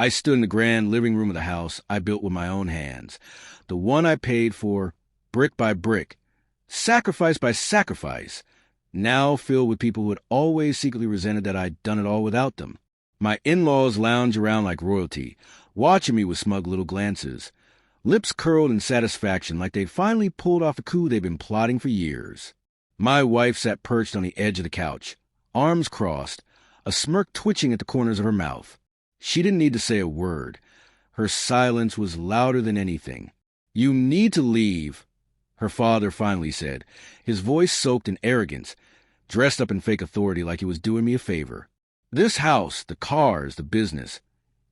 I stood in the grand living room of the house I built with my own hands, the one I paid for, brick by brick, sacrifice by sacrifice, now filled with people who had always secretly resented that I'd done it all without them. My in-laws lounged around like royalty, watching me with smug little glances, lips curled in satisfaction like they'd finally pulled off a coup they'd been plotting for years. My wife sat perched on the edge of the couch, arms crossed, a smirk twitching at the corners of her mouth. She didn't need to say a word. Her silence was louder than anything. "You need to leave," her father finally said, his voice soaked in arrogance, dressed up in fake authority like he was doing me a favor. "This house, the cars, the business,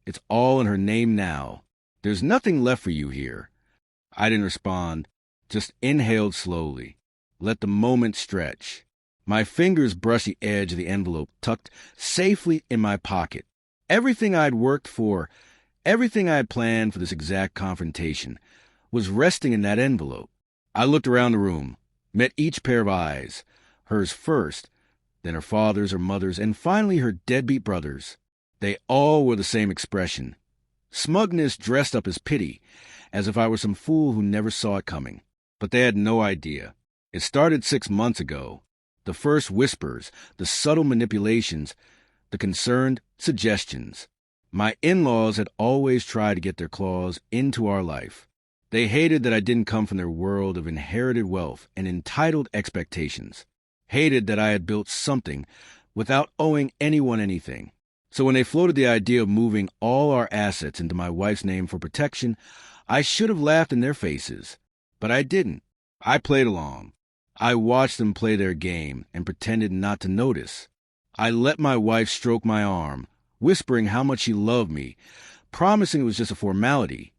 it's all in her name now. There's nothing left for you here." I didn't respond, just inhaled slowly. Let the moment stretch. My fingers brushed the edge of the envelope tucked safely in my pocket. Everything I'd worked for, everything I had planned for this exact confrontation, was resting in that envelope. I looked around the room, met each pair of eyes, hers first, then her father's or mother's, and finally her deadbeat brother's. They all wore the same expression. Smugness dressed up as pity, as if I were some fool who never saw it coming. But they had no idea. It started 6 months ago. The first whispers, the subtle manipulations, the concerned suggestions. My in-laws had always tried to get their claws into our life. They hated that I didn't come from their world of inherited wealth and entitled expectations. Hated that I had built something without owing anyone anything. So when they floated the idea of moving all our assets into my wife's name for protection, I should have laughed in their faces. But I didn't. I played along. I watched them play their game and pretended not to notice. I let my wife stroke my arm, whispering how much she loved me, promising it was just a formality,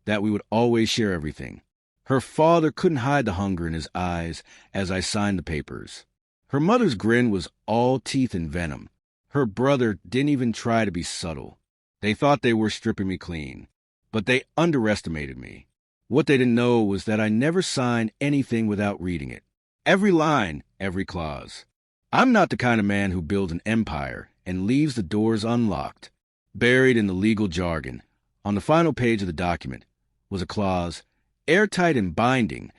that we would always share everything. Her father couldn't hide the hunger in his eyes as I signed the papers. Her mother's grin was all teeth and venom. Her brother didn't even try to be subtle. They thought they were stripping me clean, but they underestimated me. What they didn't know was that I never signed anything without reading it. Every line, every clause. I'm not the kind of man who builds an empire and leaves the doors unlocked. Buried in the legal jargon, on the final page of the document, was a clause, airtight and binding,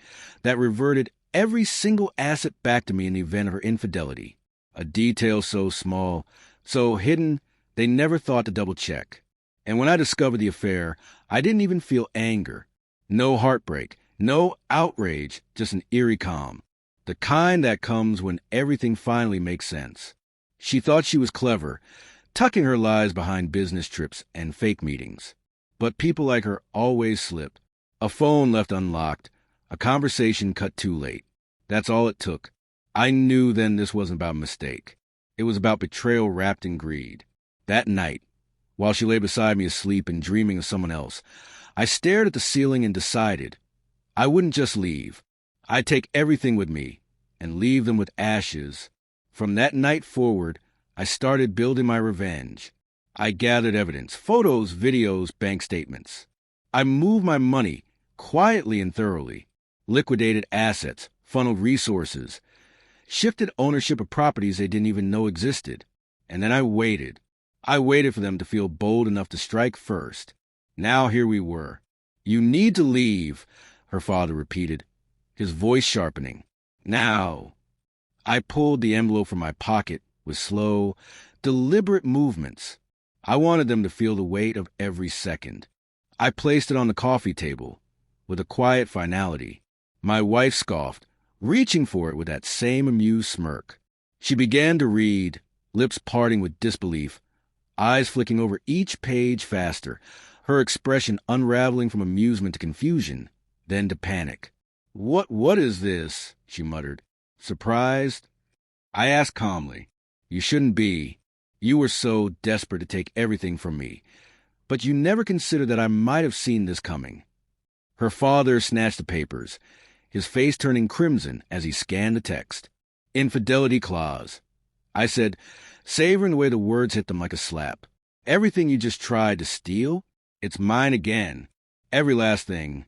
that reverted every single asset back to me in the event of her infidelity. A detail so small, so hidden, they never thought to double-check. And when I discovered the affair, I didn't even feel anger. No heartbreak, no outrage, just an eerie calm. The kind that comes when everything finally makes sense. She thought she was clever, tucking her lies behind business trips and fake meetings. But people like her always slipped. A phone left unlocked, a conversation cut too late. That's all it took. I knew then this wasn't about mistake. It was about betrayal wrapped in greed. That night, while she lay beside me asleep and dreaming of someone else, I stared at the ceiling and decided I wouldn't just leave. I'd take everything with me and leave them with ashes. From that night forward, I started building my revenge. I gathered evidence, photos, videos, bank statements. I moved my money quietly and thoroughly, liquidated assets, funneled resources, shifted ownership of properties they didn't even know existed. And then I waited. I waited for them to feel bold enough to strike first. Now here we were. "You need to leave," her father repeated, his voice sharpening. "Now." I pulled the envelope from my pocket with slow, deliberate movements. I wanted them to feel the weight of every second. I placed it on the coffee table with a quiet finality. My wife scoffed, reaching for it with that same amused smirk. She began to read, lips parting with disbelief, eyes flicking over each page faster, her expression unraveling from amusement to confusion, then to panic. What is this?" she muttered. "Surprised?" I asked calmly. "You shouldn't be. You were so desperate to take everything from me. But you never considered that I might have seen this coming." Her father snatched the papers, his face turning crimson as he scanned the text. "Infidelity clause." I said, savoring the way the words hit them like a slap. "Everything you just tried to steal? It's mine again. Every last thing."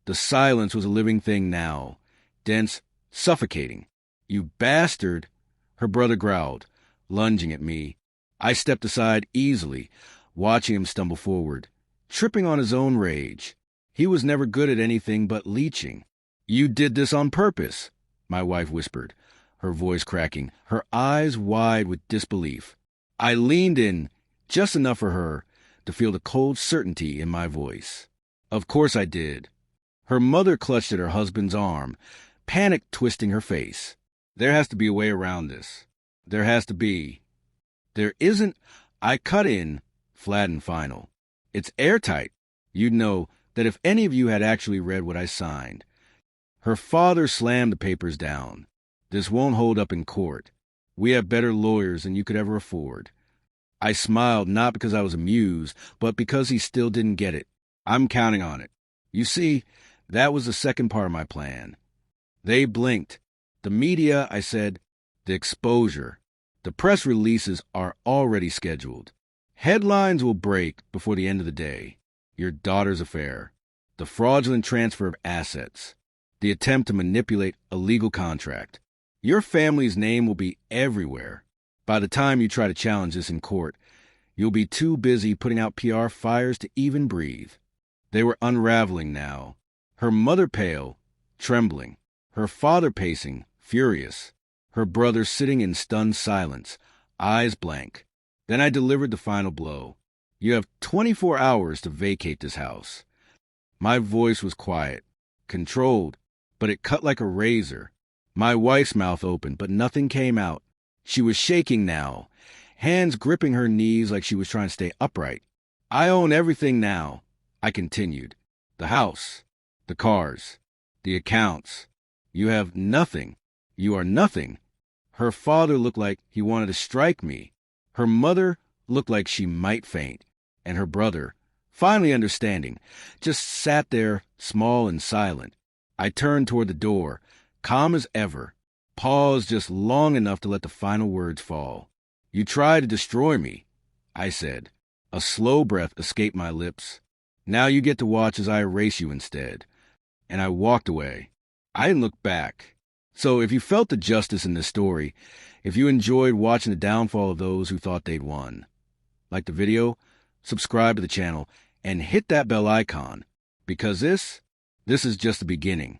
The silence was a living thing now, dense, suffocating. "You bastard," her brother growled, lunging at me. I stepped aside easily, watching him stumble forward, tripping on his own rage. He was never good at anything but leeching. "You did this on purpose," my wife whispered, her voice cracking, her eyes wide with disbelief. I leaned in just enough for her to feel the cold certainty in my voice. Of course I did. Her mother clutched at her husband's arm, panic twisting her face. "There has to be a way around this. There has to be." "There isn't." I cut in, flat and final. "It's airtight. You'd know that if any of you had actually read what I signed." Her father slammed the papers down. "This won't hold up in court. We have better lawyers than you could ever afford." I smiled, not because I was amused, but because he still didn't get it. "I'm counting on it." You see, that was the second part of my plan. They blinked. "The media," I said. "The exposure. The press releases are already scheduled. Headlines will break before the end of the day. Your daughter's affair. The fraudulent transfer of assets. The attempt to manipulate a legal contract. Your family's name will be everywhere. By the time you try to challenge this in court, you'll be too busy putting out PR fires to even breathe." They were unraveling now. Her mother pale, trembling. Her father pacing, furious. Her brother sitting in stunned silence, eyes blank. Then I delivered the final blow. "You have 24 hours to vacate this house." My voice was quiet, controlled, but it cut like a razor. My wife's mouth opened, but nothing came out. She was shaking now, hands gripping her knees like she was trying to stay upright. "I own everything now," I continued. "The house, the cars, the accounts. You have nothing. You are nothing." Her father looked like he wanted to strike me. Her mother looked like she might faint. And her brother, finally understanding, just sat there, small and silent. I turned toward the door, calm as ever, paused just long enough to let the final words fall. "You tried to destroy me," I said. A slow breath escaped my lips. "Now you get to watch as I erase you instead." And I walked away. I didn't look back. So if you felt the justice in this story, if you enjoyed watching the downfall of those who thought they'd won, like the video, subscribe to the channel, and hit that bell icon, because this is just the beginning.